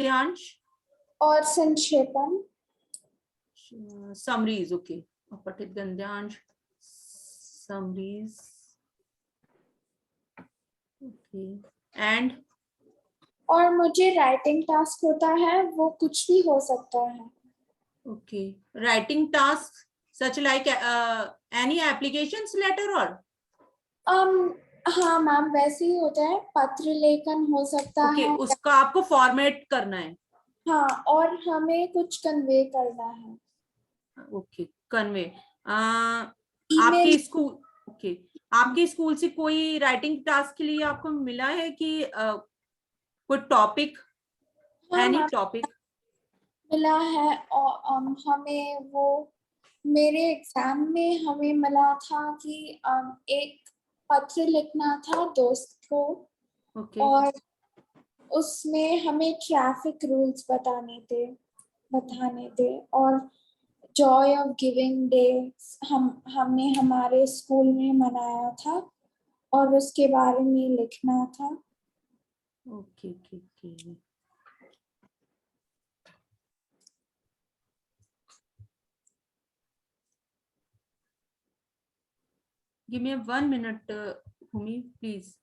गद्यांश और संक्षेपण। Summaries, okay, पठित गद्यांश समरीज, ओके, एंड और मुझे राइटिंग टास्क होता है, वो कुछ भी हो सकता है। Okay, writing task such like any applications letter और हाँ मैम, वैसे ही होता है, पत्र लेखन हो सकता ओके, है। उसका आपको फॉर्मेट करना है। हाँ, और हमें कुछ कन्वे करना है। Okay, convey. ईमेल। आपके स्कूल, ओके, आपके स्कूल से कोई राइटिंग टास्क के लिए आपको मिला है कि कोई टॉपिक, हाँ एनी मैम, टॉपिक? मिला है। और हमें वो मेरे एग्जाम में हमें मिला था कि एक पत्र लिखना था दोस्त को। ओके, और उसमें हमें ट्रैफिक रूल्स बताने थे और जॉय ऑफ गिविंग डे हमने हमारे स्कूल में मनाया था और उसके बारे में लिखना था। Okay, okay, okay. Give me 1 minute, Bhumi, please.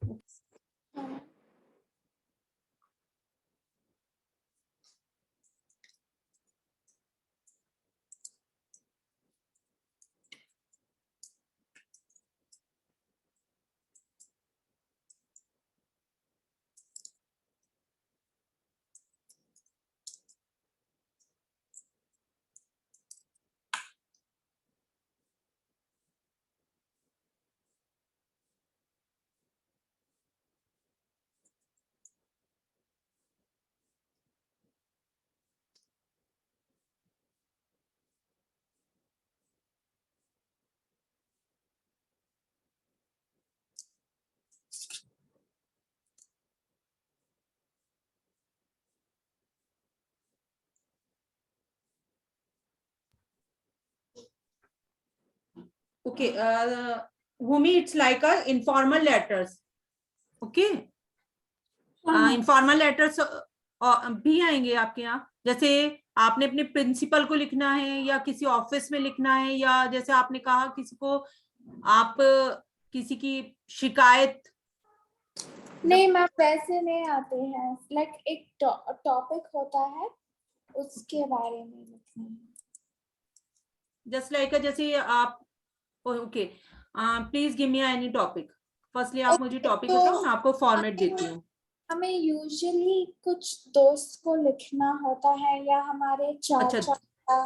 Okay, Bhumi, it's like a informal letters. Okay, informal letters भी आएंगे आपके यहाँ, जैसे आपने अपने प्रिंसिपल को लिखना है या किसी ऑफिस में लिखना है, या जैसे आपने कहा किसी को आप किसी की शिकायत। नहीं मैम, वैसे नहीं आते हैं। लाइक एक टॉपिक होता है, उसके बारे में लिखना है। जस्ट लाइक जैसे आप, okay, please give me any topic. Firstly आप मुझे टॉपिक बताओ, मैं आपको फॉर्मेट देती हूँ। हमें यूजुअली कुछ दोस्त को लिखना होता है या हमारे अच्छा, चाचा या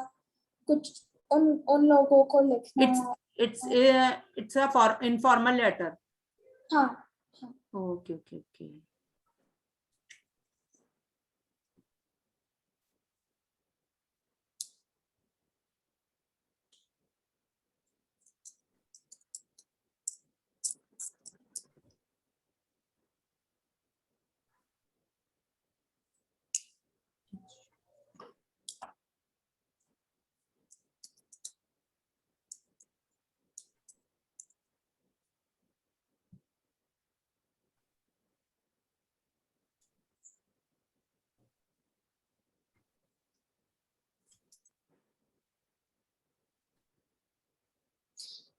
कुछ उन लोगों को लिखना है। It's a informal letter. हाँ। Okay, okay, okay.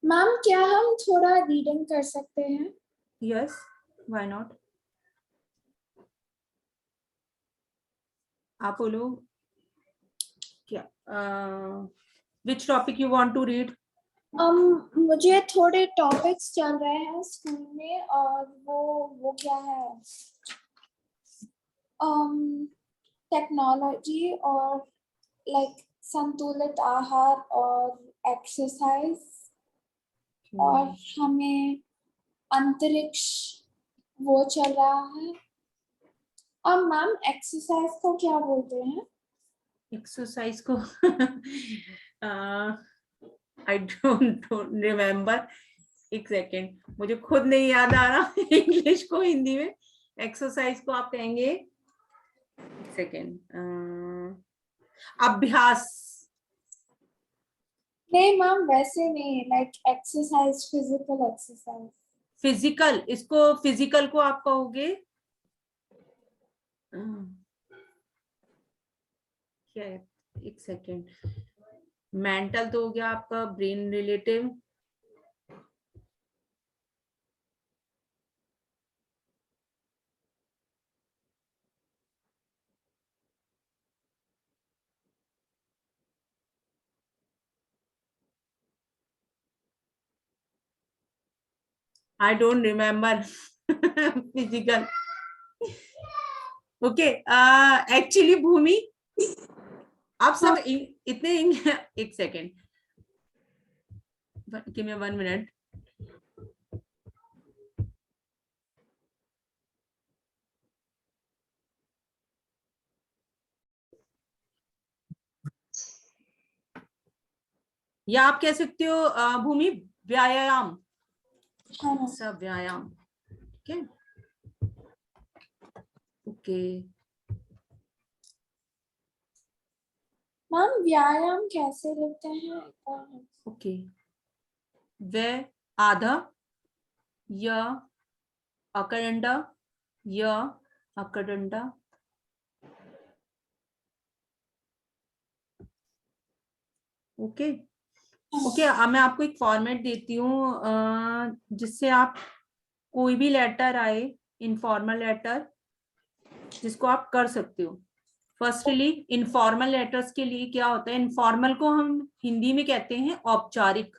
मैम, क्या हम थोड़ा रीडिंग कर सकते हैं? Yes, why not. आप बोलो क्या, which topic you want to read? मुझे थोड़े टॉपिक्स चल रहे हैं स्कूल में, और वो क्या है, टेक्नोलॉजी और लाइक संतुलित आहार और एक्सरसाइज, और हमें अंतरिक्ष वो चल रहा है। मैम, एक्सरसाइज को क्या बोलते हैं? एक्सरसाइज को आई डोंट रिमेम्बर। एक सेकेंड, मुझे खुद नहीं याद आ रहा इंग्लिश को हिंदी में। एक्सरसाइज को आप कहेंगे, एक सेकेंड, अभ्यास। नहीं मैम, वैसे नहीं, like exercise, physical exercise. Physical, इसको फिजिकल को आप कहोगे क्या है, एक सेकेंड। मेंटल तो हो गया आपका, brain relative. I don't remember physical. Okay, actually Bhumi, आप सब इतने एक सेकेंड, गिव मी 1 मिनट। या आप कह सकते हो भूमि व्यायाम, हाँ सब व्यायाम। ठीक है, ओके। मैम, व्यायाम कैसे लिखते हैं? ओके, वे आधा, य अकरंडा, य अकरंडा। ओके ओके, अब मैं आपको एक फॉर्मेट देती हूँ जिससे आप कोई भी लेटर आए, इनफॉर्मल लेटर, जिसको आप कर सकते हो। फर्स्टली इनफॉर्मल लेटर्स के लिए क्या होता है, इनफॉर्मल को हम हिंदी में कहते हैं औपचारिक।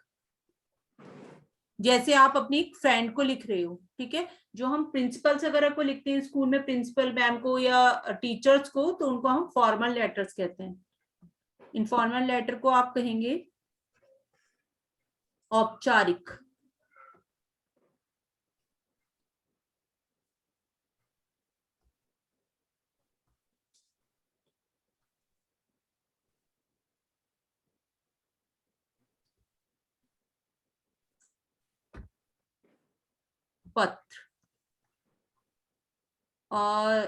जैसे आप अपनी एक फ्रेंड को लिख रहे हो, ठीक है, जो हम प्रिंसिपल्स वगैरह को लिखते हैं स्कूल में, प्रिंसिपल मैम को या टीचर्स को, तो उनको हम फॉर्मल लेटर्स कहते हैं। इनफॉर्मल लेटर को आप कहेंगे औपचारिक। पत्र। और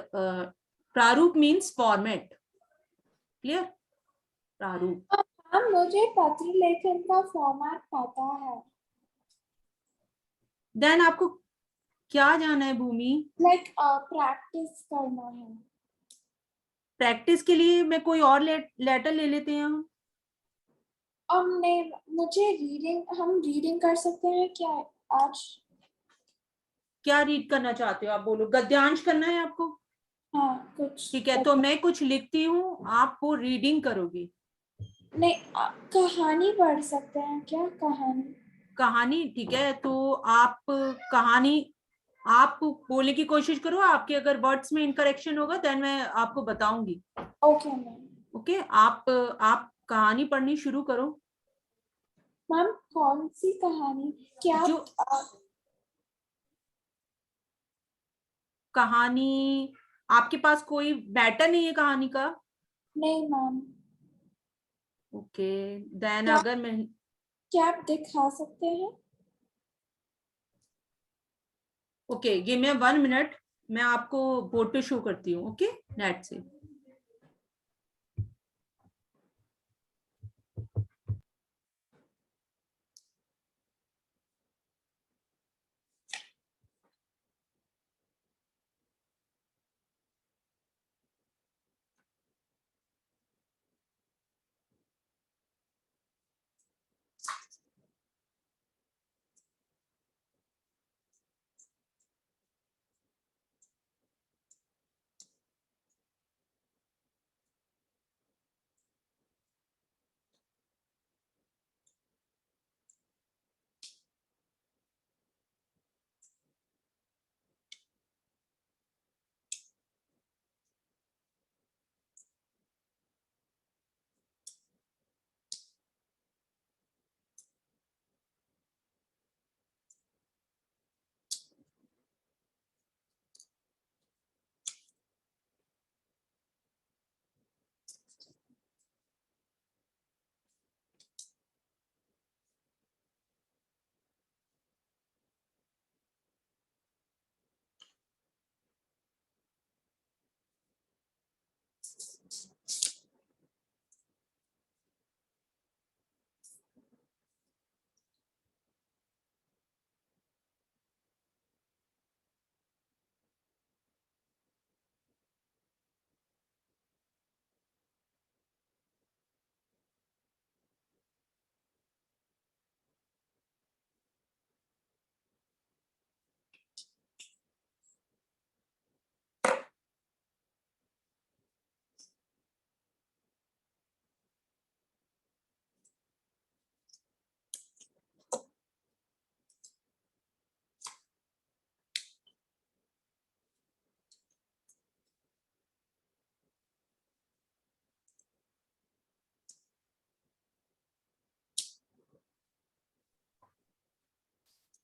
प्रारूप मीन्स फॉर्मेट। क्लियर? प्रारूप। मैम, मुझे पत्र लेखन का फॉर्मेट पता है। देन आपको क्या जाना है भूमि? लाइक प्रैक्टिस करना है। प्रैक्टिस के लिए मैं कोई और लेटर ले लेते हैं हम। हमने मुझे हम रीडिंग कर सकते हैं क्या आज? क्या रीड करना चाहते हो आप, बोलो। गद्यांश करना है आपको? हाँ, कुछ ठीक है, तो मैं कुछ लिखती हूँ, आप वो रीडिंग करोगी। नहीं, कहानी पढ़ सकते हैं क्या? कहानी। कहानी, ठीक है, तो आप कहानी आप बोलने की कोशिश करो। आपके अगर वर्ड्स में इनकरेक्शन होगा देन मैं आपको बताऊंगी। Okay ma'am. ओके, आप कहानी पढ़नी शुरू करो। मैम, कौन सी कहानी? क्या जो कहानी, आपके पास कोई मैटर नहीं है कहानी का? नहीं मैम। ओके, देन क्या अगर मैं, क्या आप दिखा सकते हैं? ओके, गिव मी 1 मिनट, मैं आपको बोर्ड पे शो करती हूँ, ओके, नेट से।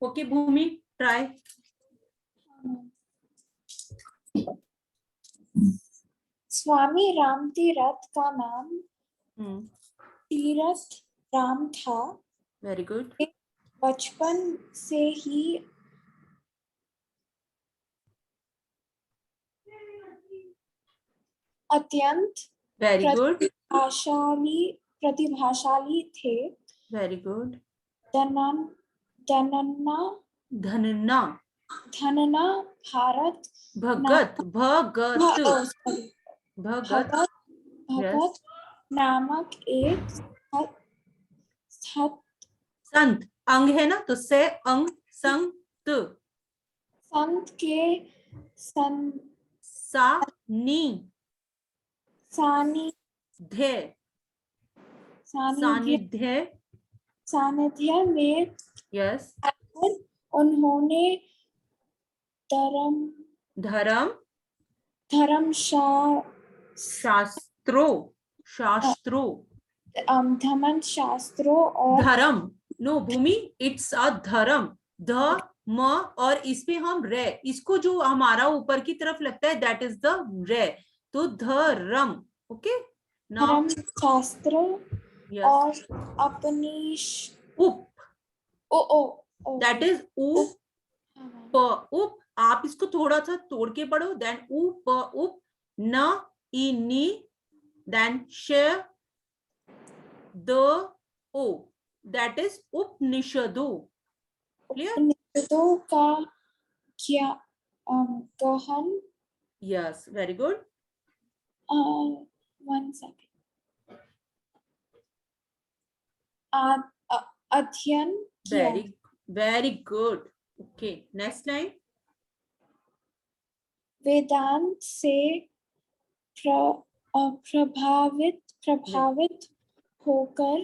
Okay Bhumi, try. स्वामी राम तीरथ का नाम तीरथ राम था। Very good. बचपन से ही अत्यंत वेरी गुड। प्रतिभाशाली थे। Very good. Dhanna Dhanna Dhanna Bharat Bhagat Bhagat sorry, Bhagat Bhagat नामक एक संत, अंग है ना, तो से अंग संत, संत के सानिध्य सानिध्य सानिध्य में यस उन्होंने धर्म शास्त्रों धमन शास्त्रों और धर्म, नो भूमि, इट्स अ धर्म, ध म और इस पे हम रे, इसको जो हमारा ऊपर की तरफ लगता है दैट इज द रे, तो धर्म। ओके, धर्म शास्त्र और अपनी उप, दैट इज उप उप, आप इसको थोड़ा सा तोड़ के पढ़ो, देन उप उप न ई नी, देन श द ओ, दैट इज उपनिषदों। क्लियर? उपनिषदों का क्या गहन यस, वेरी गुड। 1 second अध्ययन किया। Very good. Okay, next line. Vedanta से प्रभावित होकर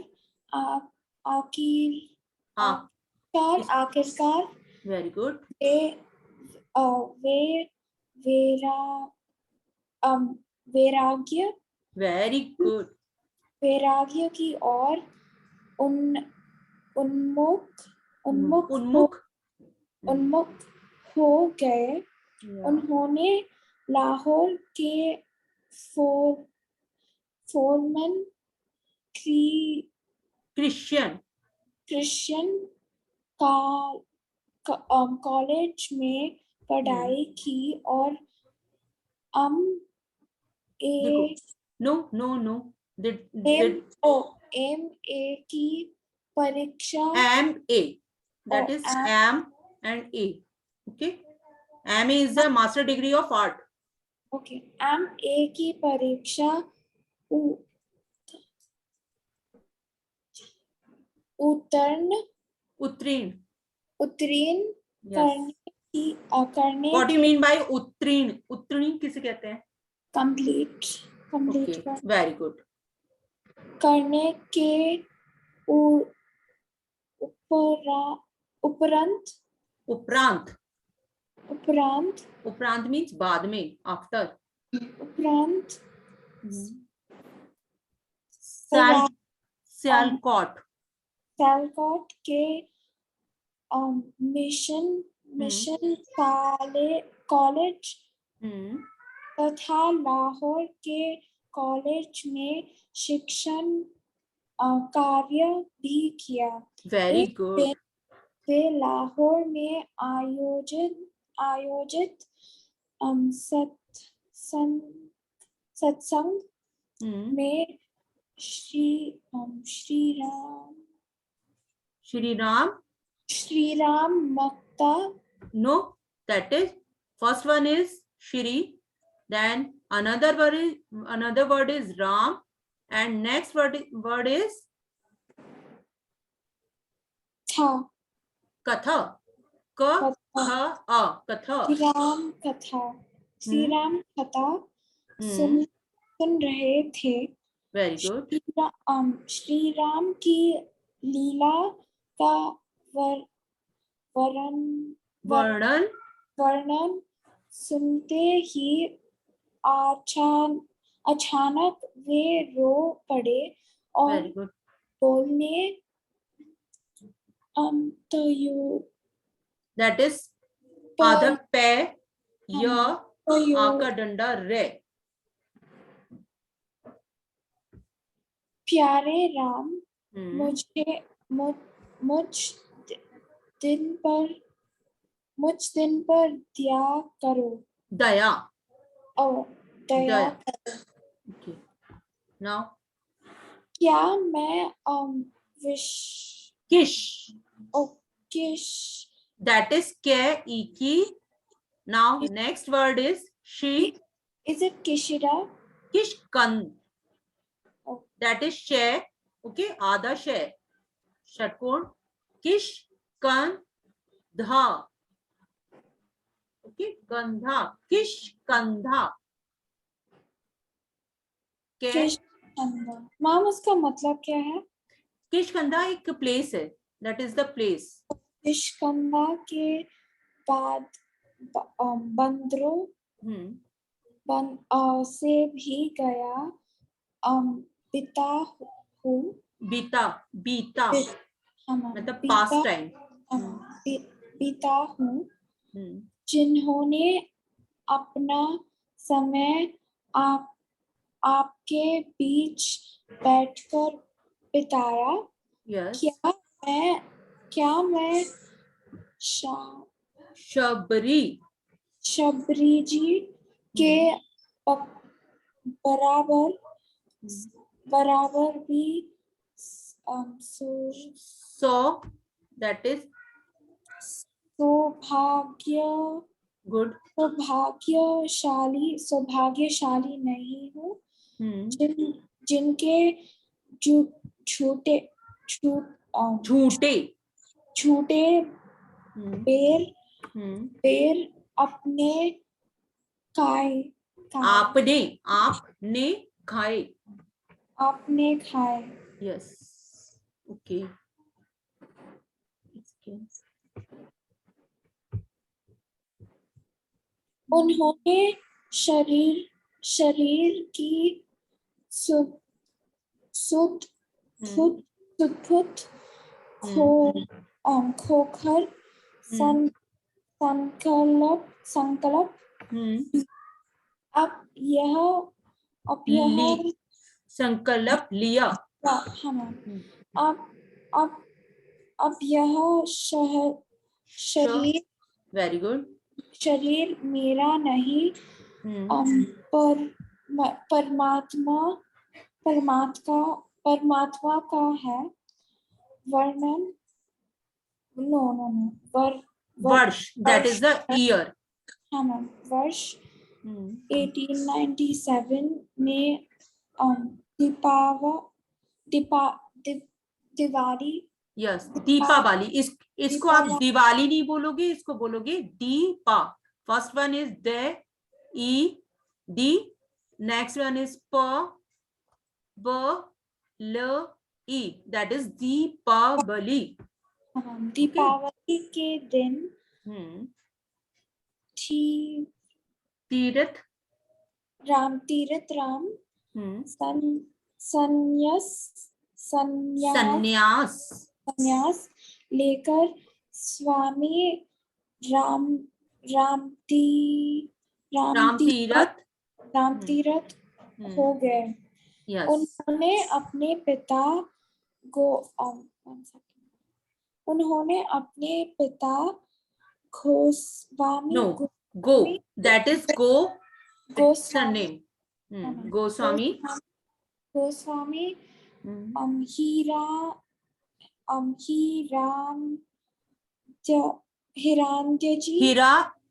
आखिरकार वेरी गुड। वैराग्य वेरी गुड। वैराग्य की ओर उन्मुख हो गए। उन्होंने लाहौर के फोरमन क्रिश्चियन कॉलेज में पढ़ाई की और MA की परीक्षा MA, that is M and A. Okay, MA is the master degree of art. Okay, MA की परीक्षा उत्तीर्ण करने What do you mean by उत्तीर्ण? उत्तीर्ण किसे कहते हैं? complete Okay, very good. करने के उपरांत means बाद में, after. उपरांत सियालकोट के मिशन कॉलेज तथा लाहौर के कॉलेज में शिक्षण कार्य भी किया। Very good. वे लाहौर में आयोजित सत्संग में श्री राम मक्ता, no, that is first one is Shri, then another word is Ram, and next word is Katha. Katha. Shri Ram कथा सुन रहे थे। Very good. श्री राम की लीला का वर्णन सुनते ही अचानक वे रो पड़े और बोलने दैट इज प, आधा पे, य, पयो, आ का डंडा रे। प्यारे राम, हम्म, मुझ मुझ दिन पर दया करो। दया, ओ, दया दया। करो। ओके, नाउ क्या मैं विश किश, ओ किश दैट इज के, ई की। नाउ नेक्स्ट वर्ड इज शी, इज इट किशिरा? किशकंद, Oh, दैट इज शे। ओके, आधा शे, षटकोण, किशकंधा। ओके, कंधा, किशकंधा के। किशकंधा। मैम उसका मतलब क्या है? किशकंधा एक प्लेस है, दैट इज द प्लेस। किशकंधा के बाद बंदरों से भी गया पिता हूँ। बीता, बीता हाँ मैम, मतलब पिता, पास्ट टाइम। पिता हूँ हम्म, जिन्होंने अपना समय आप आपके बीच बैठकर बिताया। यस। क्या मैं शा- शबरी, शबरी जी के ब- बराबर बराबर भी सो, दैट इज सौभाग्य गुड। सौभाग्यशाली नहीं हूँ जिनके झूठे झूठ झूठे, झूठे पैर पैर अपने खाए खाए आपने, आपने खाए। आपने खाए। Yes, okay. उन्होंने शरीर की सुध सुध सुध सुधबुद्ध खोकर सं, संकल्प अब यह संकल्प लिया। हाँ मैम, अब अब यह शरीर वेरी गुड। शरीर मेरा नहीं पर परमात्मा परमात्मा का है। वर्णन नो नो नो वर्ष, दैट इज द ईयर। हाँ मैम, वर्ष 1897 में दिवाली यस, दीपावली। इसको आप दिवाली नहीं बोलोगे, इसको बोलोगे Deepa. First one is the, E, D, next one is प, ब, ल, ई, दैट इज दीपावली। दीपावली के दिन तीर्थ राम संन्यास संन्यास, संन्यास लेकर स्वामी राम राम तीरथ राम तीरथ हो गए। यस। उन्होंने अपने पिता उन्होंने अपने पिता Goswami no, go, that is go, Goswami Goswami Goswami हिरांद्य जी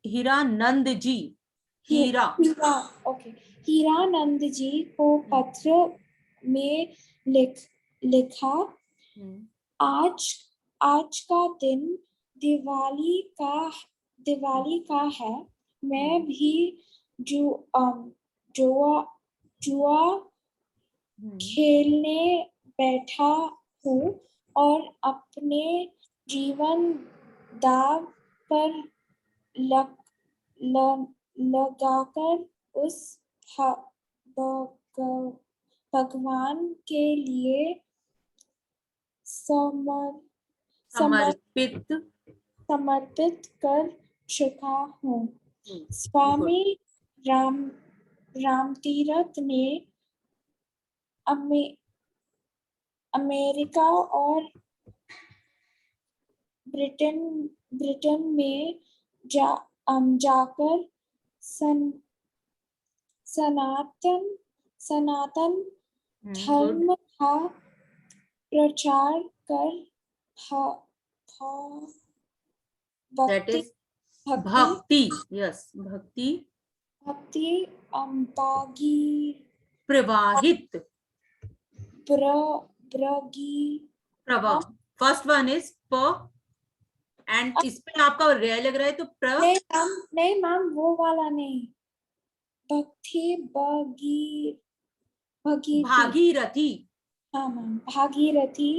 हीरानंद जी, ओके, हीरानंद जी को पत्र में लिखा आज का दिन दिवाली का है। मैं भी जुआ खेलने बैठा हूँ और अपने जीवन दाव पर लगाकर उस भगवान के लिए समर्पित समर्पित कर चुका हूँ। Good. स्वामी रामतीरथ ने अमेरिका और ब्रिटेन में जाकर सनातन Good. धर्म का प्रचार कर That is भक्ति bhakti. Yes, bhakti प्रवाहित प्रवाह. फर्स्ट वन इज प एंड इस पे आपका रे लग रहा है तो नहीं मैम वो वाला नहीं, भक्ति भागीरथी. हाँ मैम, भागीरथी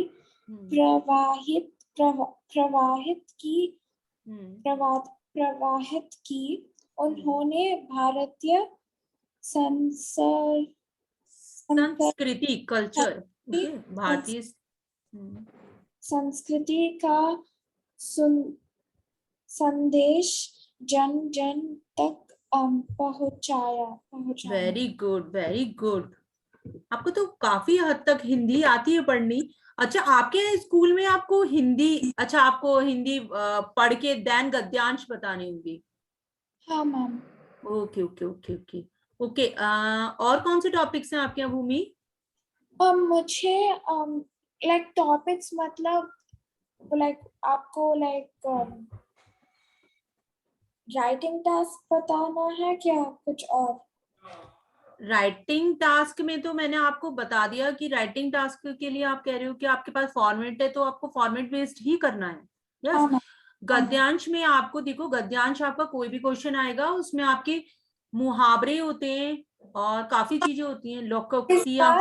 प्रवाहित की उन्होंने भारतीय संस्कृति कल्चर भारतीय संस्कृति का संदेश जन जन तक पहुंचाया। Very good, very good. आपको तो काफी हद तक हिंदी आती है पढ़नी. अच्छा, आपके स्कूल में आपको हिंदी, अच्छा आपको हिंदी पढ़ के देन गद्यांश बतानी होगी. हाँ ma'am. Okay okay okay okay okay. और कौन से टॉपिक्स हैं आपके यहाँ भूमि? मुझे लाइक टॉपिक्स मतलब लाइक आपको लाइक राइटिंग टास्क बताना है क्या कुछ और? राइटिंग टास्क में तो मैंने आपको बता दिया कि राइटिंग टास्क के लिए आप कह रहे हो कि आपके पास फॉर्मेट है तो आपको फॉर्मेट बेस्ड ही करना है. यस. गद्यांश में आपको देखो, गद्यांश आपका कोई भी क्वेश्चन आएगा उसमें आपके मुहावरे होते हैं और काफी चीजें होती हैं, लोकोक्तियां.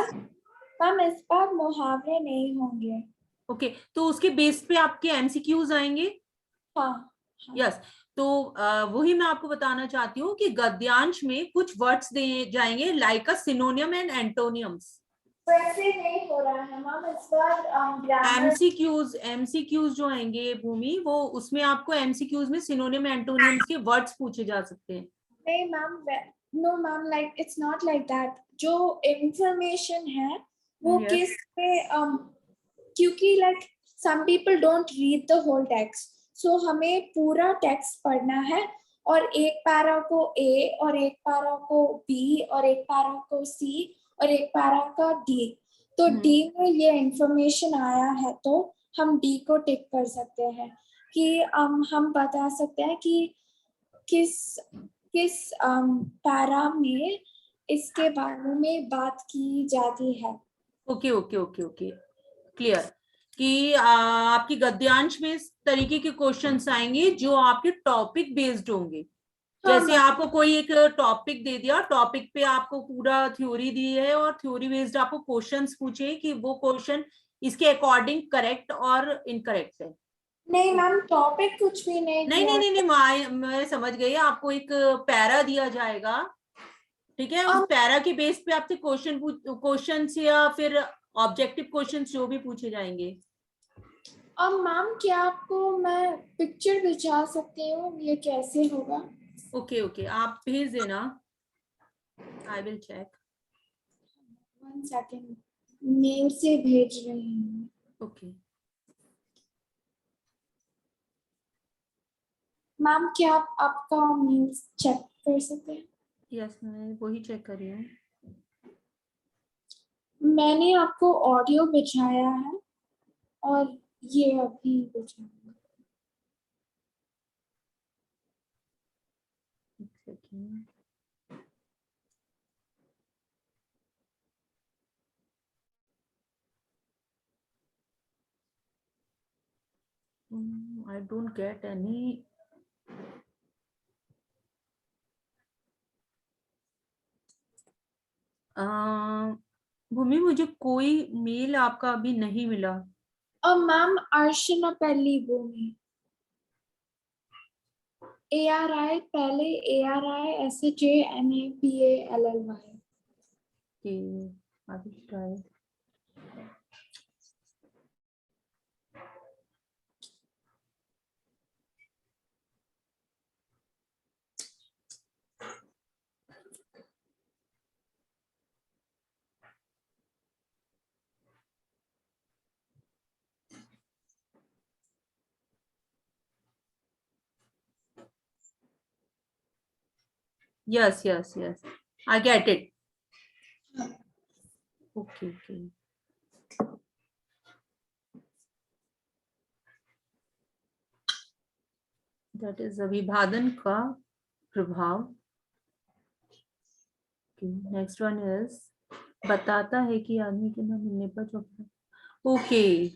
मैम इस बार मुहावरे नहीं होंगे. ओके, तो उसके बेस पे आपके एमसीक्यूज आएंगे. हाँ. यस. तो वही मैं आपको बताना चाहती हूँ कि गद्यांश में कुछ वर्ड्स दे जाएंगे लाइक अ सिनोनियम एंड एंटोनियम्स. वैसे नहीं हो रहा है मैम इस बार. एमसीक्यूज जो आएंगे भूमि, वो उसमें आपको एमसीक्यूज में सिनोनियम एंटोनियम्स के वर्ड्स पूछे जा सकते हैं. नहीं ma'am, no ma'am, like it's not like that. जो इंफॉर्मेशन है वो किस पे क्योंकि like some people don't read the whole text, so हमें पूरा टेक्स्ट पढ़ना है और एक पैरा को ए और एक पैरा को बी और एक पैरा को सी और एक पैरा का डी. तो डी में ये इंफॉर्मेशन आया है तो हम डी को टिक कर सकते हैं कि हम बता सकते हैं कि किस पैरा में इसके बारे में बात की जाती है. Okay okay okay okay, clear. कि आपकी गद्यांश में इस तरीके के क्वेश्चंस आएंगे जो आपके टॉपिक बेस्ड होंगे. जैसे आपको कोई एक टॉपिक दे दिया, टॉपिक पे आपको पूरा थ्योरी दी है और थ्योरी बेस्ड आपको क्वेश्चंस पूछे कि वो क्वेश्चन इसके अकॉर्डिंग करेक्ट और इनकरेक्ट है. नहीं मैम, टॉपिक कुछ भी नहीं. नहीं, मैं समझ गई. आपको एक पैरा दिया जाएगा, ठीक है, उस पैरा के बेस पे आपसे क्वेश्चन या फिर ऑब्जेक्टिव क्वेश्चन जो भी पूछे जाएंगे. मैम क्या आपको मैं पिक्चर भिजा सकती हूँ, ये कैसे होगा? ओके ओके, आप भेज देना, I will check. 1 second, mail से भेज रही हूँ. ओके. मैम क्या आप आपका मेल चेक कर सकते हैं? यस, मैं वही चेक कर रही हूँ. मैंने आपको ऑडियो भिजाया है और ये अभी भिजाया. I don't get any. भूमि, मुझे कोई मेल आपका अभी नहीं मिला. मैम अर्चना पहली भूमि, ARI पहले, ARISHANAPALLY. Okay, I will try. Yes, yes, yes. I get it. Okay, okay. That is अभिवादन का प्रभाव. Okay. Next one is बताता है कि आदमी के न मिलने पर जो. Okay.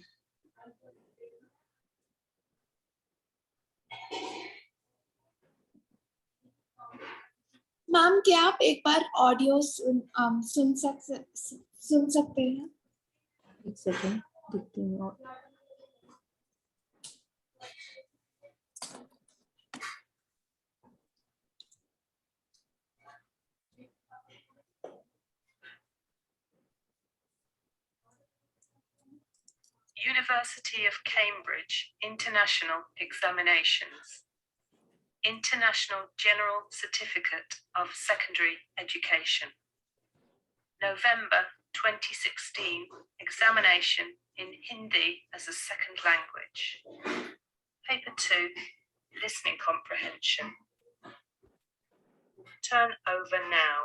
मैम क्या आप एक बार ऑडियो सुन सकते हैं? एक सेकेंड देखती हूँ. University of Cambridge International Examinations. International General Certificate of Secondary Education. November 2016 examination in Hindi as a second language. Paper 2, listening comprehension. Turn over now.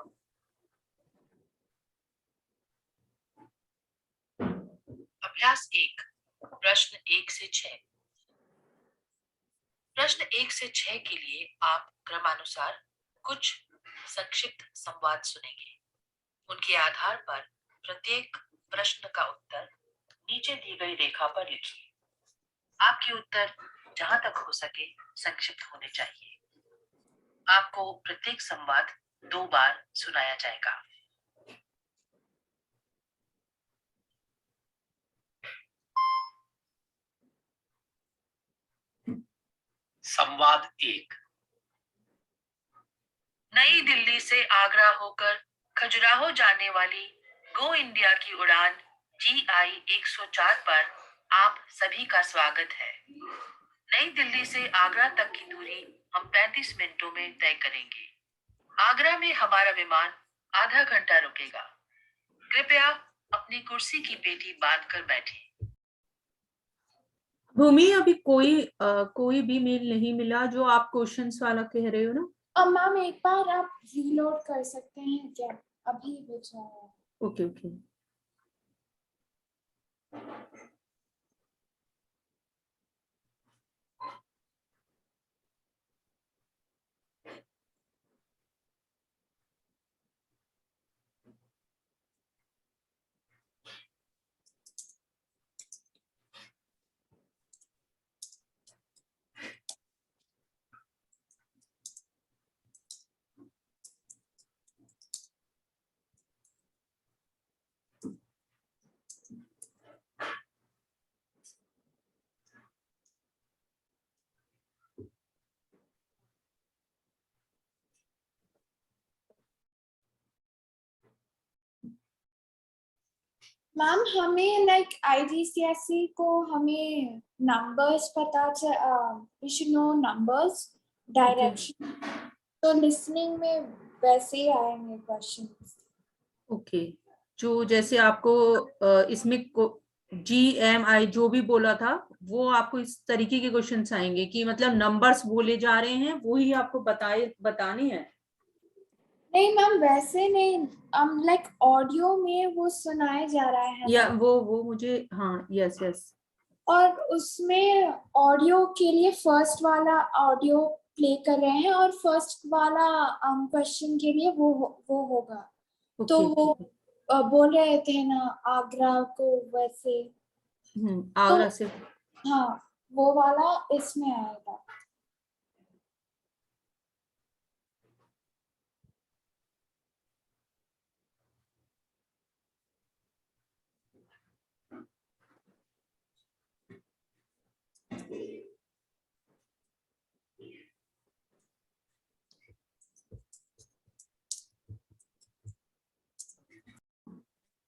अभ्यास 1, प्रश्न 1 से 6. प्रश्न 1 से 6 के लिए आप क्रमानुसार कुछ संक्षिप्त संवाद सुनेंगे. उनके आधार पर प्रत्येक प्रश्न का उत्तर नीचे दी गई रेखा पर लिखिए. आपके उत्तर जहां तक हो सके संक्षिप्त होने चाहिए. आपको प्रत्येक संवाद 2 बार सुनाया जाएगा. संवाद 1. नई दिल्ली से आगरा होकर खजुराहो जाने वाली गो इंडिया की उड़ान GI 104 पर आप सभी का स्वागत है. नई दिल्ली से आगरा तक की दूरी हम 35 मिनटों में तय करेंगे. आगरा में हमारा विमान आधा घंटा रुकेगा. कृपया अपनी कुर्सी की पेटी बांध कर बैठें. भूमि अभी कोई भी मेल नहीं मिला जो आप क्वेश्चंस वाला कह रहे हो ना. मैम एक बार आप रीलोड कर सकते हैं क्या? अभी भेजा है. Okay okay. मैम हमें लाइक IGCSE को हमें नंबर्स पता we should know numbers, direction. तो लिसनिंग में वैसे ही आएंगे क्वेश्चंस. ओके. जो जैसे आपको इसमें GMI जो भी बोला था वो आपको इस तरीके के क्वेश्चंस आएंगे कि मतलब नंबर्स बोले जा रहे हैं वो ही आपको बताने हैं. नहीं मैम वैसे नहीं, लाइक ऑडियो में वो सुनाया जा रहा है या वो मुझे. हाँ यस यस. और उसमें ऑडियो के लिए फर्स्ट वाला ऑडियो प्ले कर रहे हैं और फर्स्ट वाला क्वेश्चन के लिए वो होगा. तो वो बोल रहे थे ना आगरा को वैसे. आगरा से. हाँ वो वाला इसमें आएगा.